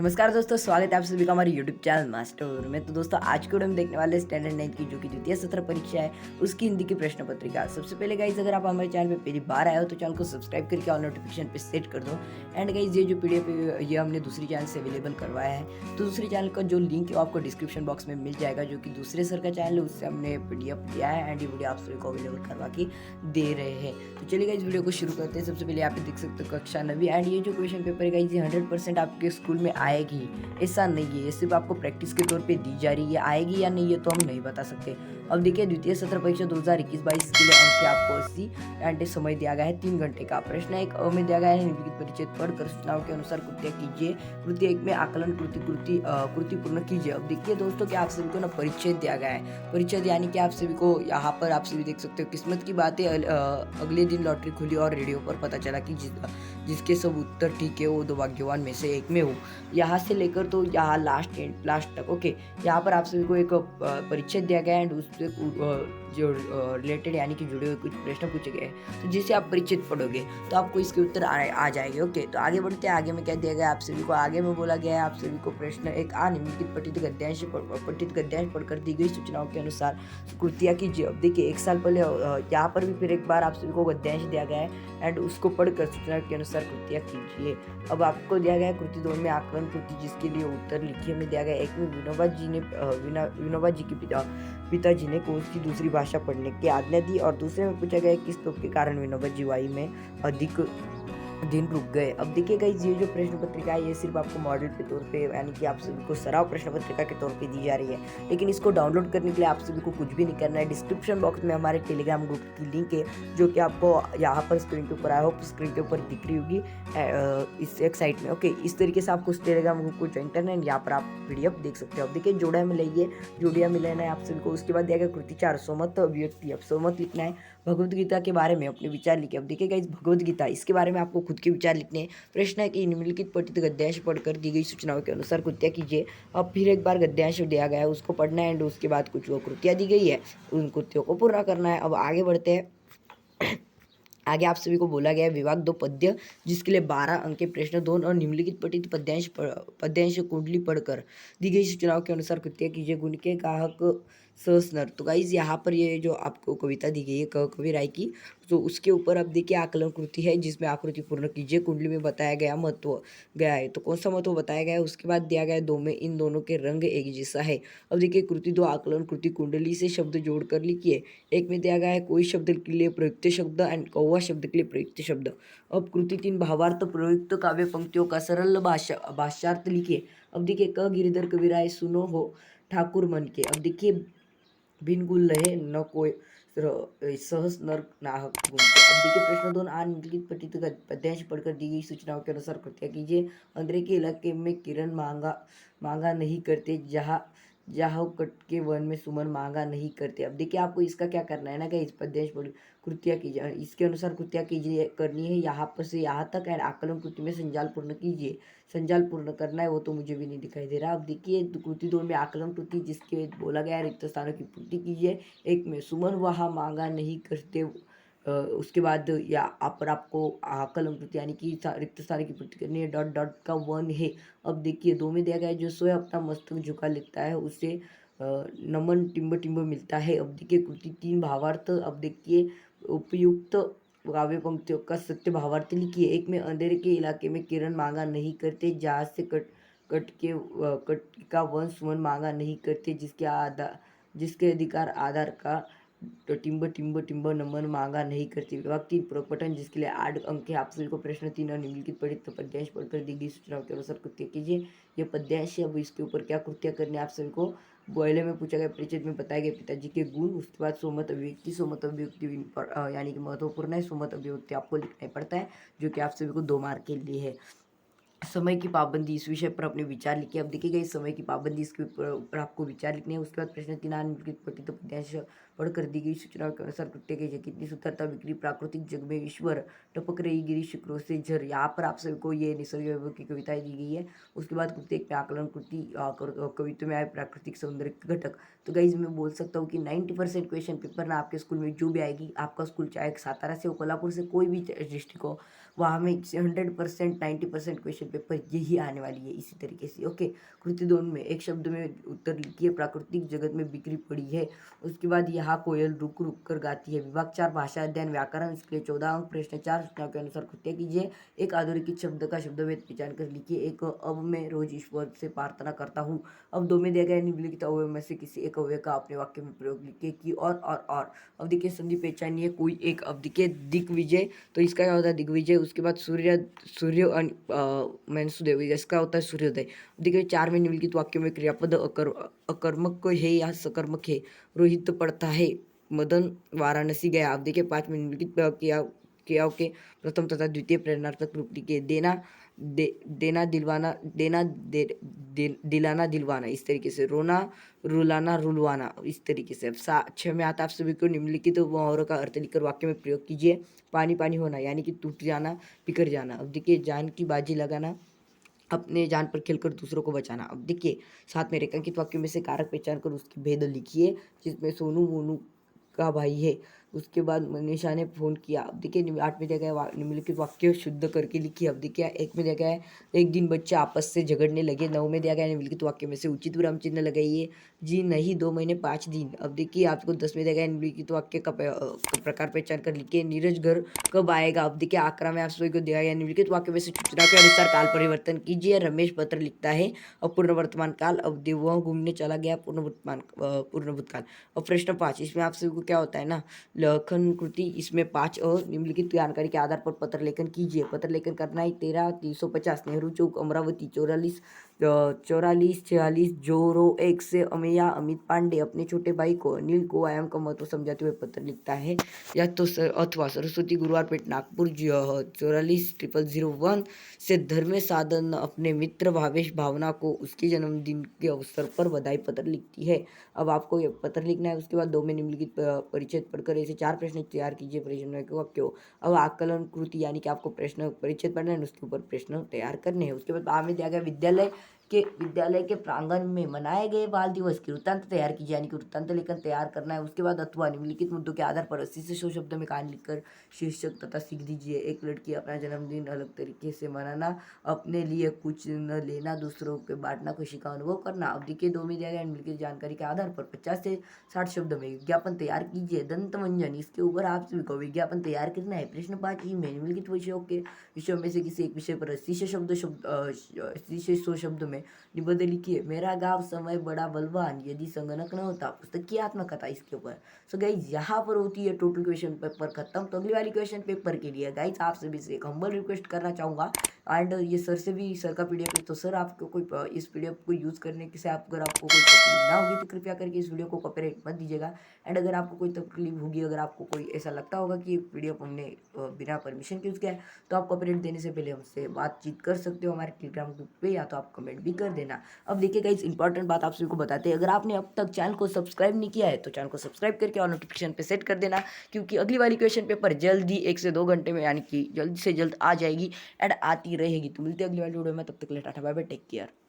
नमस्कार दोस्तों, स्वागत है आप सभी का हमारे यूट्यूब चैनल मास्टर में। तो दोस्तों आज के वीडियो में देखने वाले स्टैंडर्ड 9 की जो कि द्वितीय सत्र परीक्षा है उसकी हिंदी की प्रश्न पत्रिका। सबसे पहले गाइज अगर आप हमारे चैनल पे पहली बार आए हो तो चैनल को सब्सक्राइब करके ऑल नोटिफिकेशन पे सेट कर दो। एंड गाइज ये जो पीडीएफ ये हमने दूसरी चैनल से अवेलेबल करवाया है, तो दूसरी चैनल का जो लिंक है वो आपको डिस्क्रिप्शन बॉक्स में मिल जाएगा, जो कि दूसरे सर का चैनल है उससे हमने पीडीएफ लिया है एंड ये वीडियो आप सभी को अवेलेबल करवा के दे रहे हैं। तो चलिए इस वीडियो को शुरू करते हैं। सबसे पहले यहाँ पे देख सकते हो कक्षा 9 एंड ये जो क्वेश्चन पेपर है गाइज 100% आपके स्कूल में आएगी, ऐसा नहीं है, ये सिर्फ आपको प्रैक्टिस के तौर पे दी जा रही है। आएगी या नहीं ये तो हम नहीं बता सकते। अब देखिए द्वितीय सत्र परीक्षा 2021-22 के लिए अंक आपको 80 घंटे समय दिया गया है, 3 घंटे का। प्रश्न एक अ में दिया गया है, निम्नलिखित परिचय पढ़कर सूचनाओं के अनुसार कृत्य कीजिए। कृत्य एक में आकलन कृति पूर्ण कीजिए। अब देखिए दोस्तों कि आप सभी को ना परिचय दिया गया है। परिचय यानी कि आप सभी को यहाँ पर आप सभी देख सकते हो, किस्मत की बात है अगले दिन लॉटरी खुली और रेडियो पर पता चला कि जिसके सब उत्तर ठीक है वो 2 भाग्यवान में से एक में हो। यहाँ से लेकर तो यहाँ लास्ट तक ओके। यहाँ पर आप सभी को एक परिचय दिया गया है एंड उससे जो रिलेटेड यानी कि जुड़े हुए कुछ प्रश्न पूछे गए हैं, तो जिसे आप परिचित पढ़ोगे तो आपको इसके उत्तर आ जाएंगे। ओके, तो आगे बढ़ते हैं। आगे में क्या दिया गया है आप सभी को, आगे में बोला गया है आप सभी को प्रश्न एक निम्नलिखित पठित गद्यांश पढ़कर दी गई सूचनाओं के अनुसार कृतियाँ कीजिए। अब देखिए एक साल पहले यहाँ पर भी फिर एक बार आप सभी को गद्यांश दिया गया है एंड उसको पढ़कर सूचना के अनुसार कृतियाँ कीजिए। अब आपको दिया गया है कृति 2 में आकलन कृति, जिसके लिए उत्तर लिखिए में दिया गया। एक में विनोबा जी के पिताजी ने कौन सी दूसरी भाषा पढ़ने की आज्ञा दी, और दूसरे में पूछा गया किस तुक के कारण विनोबा जी वाई में अधिक दिन रुक गए। अब देखिए गाइस ये जो प्रश्न पत्रिका है ये सिर्फ आपको मॉडल के तौर पे यानी कि आप सभी को सराव प्रश्न पत्रिका के तौर पे दी जा रही है, लेकिन इसको डाउनलोड करने के लिए आप सभी को कुछ भी नहीं करना है। डिस्क्रिप्शन बॉक्स में हमारे टेलीग्राम ग्रुप की लिंक है, जो कि आपको यहाँ पर स्क्रीन के ऊपर स्क्रीन के ऊपर दिख रही होगी इस एक साइट में। ओके, इस तरीके से आपको उस टेलीग्राम ग्रुप को ज्वाइन करना है। यहाँ पर आप पीडीएफ देख सकते हो। अब देखिए जोड़िया में लेना है आप सभी को। उसके बाद दिया गया कृति 4 सोमत अभिव्यक्ति। अब सोमत लिखना है भगवद गीता के बारे में अपने विचार लिखे। अब देखिएगा इस भगवद गीता इसके बारे में आपको खुद के विचार लिखने हैं। प्रश्न है कि निम्नलिखित पठित गद्यांश पढ़कर दी गई सूचनाओं के अनुसार कृतियाँ कीजिए। अब फिर एक बार गद्यांश दिया गया है उसको पढ़ना है एंड उसके बाद कुछ वो कृतियाँ दी गई है उन कृतियों को पूरा करना है। अब आगे बढ़ते हैं। आगे आप सभी को बोला गया है विभाग 2 पद्य, जिसके लिए 12 अंक के प्रश्न 2 और निम्नलिखित पठित पद्यांश कुंडली पढ़कर दी गई सूचनाओं के अनुसार कृत्य कीजिए। गुण के गाहक सहस्नर। तो गाइज यहाँ पर ये जो आपको कविता दी गई है कवि राय की, तो उसके ऊपर अब देखिए आकलन कृति है जिसमें आकृति पूर्ण कीजिए। कुंडली में बताया गया महत्व गया है, तो कौन सा महत्व बताया गया है। उसके बाद दिया गया है 2 में इन दोनों के रंग एक जैसा है। अब देखिए कृति 2 आकलन कृति कुंडली से शब्द जोड़कर लिखिए। एक में दिया गया है कोई शब्द के लिए प्रयुक्त शब्द एंड कौवा शब्द के लिए प्रयुक्त शब्द। अब कृति 3 भावार्थ प्रयुक्त काव्य पंक्तियों का सरल भाष्यार्थ लिखिए। अब देखिए क गिरिधर कविराय सुनो हो ठाकुर मन के। अब देखिए बिन गुल लहे न कोई सहस नर नाहक गुण के। अब देखिए प्रश्न 2 निम्नलिखित पठित पद्यांश पढ़कर दी गई सूचनाओं के अनुसार कृत्या कीजिए। अंधेरे के इलाके में किरण मांगा नहीं करते, जहाँ जहाँ कट के वन में सुमन मांगा नहीं करते। अब देखिए आपको इसका क्या करना है ना, क्या इस पद्यांश पढ़ कृतियाँ कीजिए, इसके अनुसार कृतियाँ कीजिए करनी है। यहाँ पर से यहाँ तक एंड आकलन कृति में संजाल पूर्ण कीजिए। संजाल पूर्ण करना है वो तो मुझे भी नहीं दिखाई दे रहा। अब देखिए कृति 2 में आकलन कृति जिसके बोला गया है रिक्त स्थानों की पूर्ति कीजिए। एक में सुमन वहाँ मांगा नहीं करते, उसके बाद या आप पर आपको आकलन कृति यानी कि रिक्त स्थान की पूर्ति करनी है। डॉट डॉट का वन है। अब देखिए 2 में दिया गया है जो स्वयं अपना मस्तक झुका लेता है उसे नमन टिम्ब टिम्ब मिलता है। अब देखिए कृति 3 भावार्थ। अब देखिए उपयुक्त काव्य पंक्तियों का सत्य भावार्थ लिखिए। एक में अंधेरे के इलाके में किरण मांगा नहीं करते, जहाँ से कट का वंश वन मांगा नहीं करते, जिसके अधिकार आधार का टिम्ब टिम्ब टिम्ब नमन मांगा नहीं करते। विभाग 3 प्रपठन, जिसके लिए 8 अंक है। आप सभी को प्रश्न 3 और निम्नलिखित पठित पद्यांश पढ़कर दी गई सूचनाओं के अनुसार कृत्य कीजिए। ये पद्यांश है, अब इसके ऊपर क्या कृत्य करनी है आप सभी को। पहले में पूछा गया परिचय में बताए गए पिताजी के गुण। उसके बाद सोमत अभिव्यक्ति यानी कि महत्वपूर्ण है। सोमत अभिव्यक्ति आपको लिखना पड़ता है, जो कि आप सभी को 2 मार्क के लिए है। समय की पाबंदी, इस विषय पर अपने विचार लिखिए। अब देखिएगा इस समय की पाबंदी इसके ऊपर आपको विचार लिखने हैं। उसके बाद प्रश्न 3 निम्नलिखित पठित पद्यांश पढ़कर दी गई सूचनाओं के अनुसार कृत्य कीजिए। कितनी सुंदरता बिखरी प्राकृतिक जग में ईश्वर टपक रही गिरी शिखरों से झर। यहाँ पर आप सभी को ये निसर्ग वैभव की कविताएं दी गई है। उसके बाद कृत्य एक में आकलन कृति कविता में आए प्राकृतिक सौंदर्य के घटक। तो गाइज मैं बोल सकता हूँ कि 90% क्वेश्चन पेपर ना आपके स्कूल में जो भी आएगी, आपका स्कूल चाहे सातारा से हो कोल्हापुर से कोई भी डिस्ट्रिक्ट हो, वहाँ में 100% 90% क्वेश्चन पेपर यही आने वाली है इसी तरीके से। ओके, कृति 2 में एक शब्द में उत्तर लिखिए। प्राकृतिक जगत में बिक्री पड़ी है। उसके बाद यहाँ कोयल रुक रुक कर गाती है। विभाग 4 भाषा अध्ययन व्याकरण, इसके लिए 14 अंक। प्रश्न 4 सूचनाओं के अनुसार कृत्य कीजिए। एक अधोरेखित शब्द का शब्दभेद पहचान कर लिखिए। एक, अब मैं रोज ईश्वर से प्रार्थना करता हूँ। अब 2 में दिया गया निम्नलिखित अवयव में से किसी एक अवयव का अपने वाक्य में प्रयोग लिखिए कि और। अब देखिए संधि पहचानिए कोई एक। अब देखिए दिग्विजय, तो इसका क्या होता है दिग्विजय। उसके बाद सूर्य मैंने सुदेव, इसका होता है सूर्योदय। देखिए 4 में निम्नलिखित वाक्यों में क्रियापद अकर्मक है या सकर्मक है। रोहित पढ़ता है, मदन वाराणसी गया। अब देखिए 5 में निम्नलिखित क्रियाओं के प्रथम तथा द्वितीय प्रेरणार्थक रूप लिखिए। देना दिलवाना, दिलाना दिलवाना, इस तरीके से। रोना रुलाना रुलवाना, इस तरीके से। अब 6 में आता आप सभी को निम्नलिखित मुहावरों का अर्थ लिखकर वाक्य में प्रयोग कीजिए। पानी पानी होना यानी कि टूट जाना, बिखर जाना। अब देखिए जान की बाजी लगाना, अपने जान पर खेलकर दूसरों को बचाना। अब देखिए 7 में रेखांकित वाक्यों में से कारक पहचान कर उसकी भेद लिखिए, जिसमें सोनू मोनू का भाई है। उसके बाद मनीषा ने फ़ोन किया। अब देखिए 8 में दिया गया निम्नलिखित वाक्य शुद्ध करके लिखिए। अब देखिए 1 में दिया गया है एक दिन बच्चे आपस से झगड़ने लगे। 9 में दिया गया निम्नलिखित वाक्य में से उचित विराम चिन्ह लगाइए। जी नहीं, 2 महीने 5 दिन। अब देखिए आपको 10 में दिया गया निम्नलिखित वाक्य का प्रकार पहचान कर लिखिए। नीरज घर कब आएगा। अब देखिए 11 में आप सभी को दिया गया निम्नलिखित वाक्य में से सूचना के अनुसार काल परिवर्तन कीजिए। रमेश पत्र लिखता है। अपूर्ण वर्तमान काल। अब वह घूमने चला गया, पूर्ण भूतकाल। और प्रश्न 5, इसमें आप सभी को क्या होता है ना, लेखन कृति। इसमें 5 और निम्नलिखित जानकारी के आधार पर पत्र लेखन कीजिए। पत्र लेखन करना है 13 350 नेहरू चौक अमरावती। 44 46 जोरो 1 से अमेया अमित पांडे अपने छोटे भाई को अनिल को व्यायाम का महत्व समझाते हुए पत्र लिखता है। या तो अथवा सरस्वती गुरुवारपेट नागपुर 44 001 से धर्म साधन अपने मित्र भावेश भावना को उसके जन्मदिन के अवसर पर बधाई पत्र लिखती है। अब आपको ये पत्र लिखना है। उसके बाद 2 में निम्नलिखित परिचय पढ़कर ऐसे 4 प्रश्न तैयार कीजिए। प्रश्न क्यों। अब आकलन कृति यानी कि आपको प्रश्न परिचय पढ़ना है, उसके ऊपर प्रश्न तैयार करने हैं। उसके बाद में दिया गया विद्यालय के प्रांगण में मनाए गए बाल दिवस की वृत्तांत तैयार कीजिए, यानी कि वृत्तांत लेखन तैयार करना है। उसके बाद अथवा निम्नलिखित मुद्दों के आधार पर 80 से 100 शब्दों में कहानी लिखकर शीर्षक तथा सीख दीजिए। एक लड़की अपना जन्मदिन अलग तरीके से मनाना, अपने लिए कुछ न लेना, दूसरों के बांटना, खुशी का अनुभव करना। अब देखिए 2 में दिया गया निम्नलिखित जानकारी के आधार पर 50 से 60 शब्द में विज्ञापन तैयार कीजिए। दंत मंजन, इसके ऊपर आप सभी को विज्ञापन तैयार करना है। प्रश्न 5 में निम्नलिखित विषयों में से किसी एक विषय पर 80 से 100 शब्द में निबंध लिखिए। मेरा गाँव समय बड़ा बलवान, यदि संगणक न होता। पुस्तक की आत्मकथा, इसके ऊपर। सो गाइज यहाँ पर होती है टोटल क्वेश्चन पेपर खत्म। तो अगली वाली क्वेश्चन पेपर के लिए गाइज आप सभी से एक हम्बल रिक्वेस्ट करना चाहूँगा, एंड ये सर से भी, सर का पीडीएफ है, तो सर आपको कोई इस पीडीएफ को यूज़ करने से अगर आपको कोई तकलीफ ना होगी तो कृपया करके इस वीडियो को कॉपीराइट मत दीजिएगा। एंड अगर आपको कोई तकलीफ होगी, अगर आपको कोई ऐसा लगता होगा कि पीडीएफ हमने बिना परमिशन के यूज़ किया है, तो आप कॉपीराइट देने से पहले हमसे बातचीत कर सकते हो हमारे टेलीग्राम ग्रुप पे, या तो आप कमेंट भी कर देना। अब देखिए गाइस इंपॉर्टेंट बात आप सभी को बताते हैं, अगर आपने अब तक चैनल को सब्सक्राइब नहीं किया है तो चैनल को सब्सक्राइब करके और नोटिफिकेशन पे सेट कर देना, क्योंकि अगली वाली क्वेश्चन पेपर जल्दी 1 से 2 घंटे में, यानी कि जल्द से जल्द आ जाएगी एंड आती रहेगी। तो मिलते हैं अगली वाली वीडियो में, तब तक के लिए tata bye bye, take care.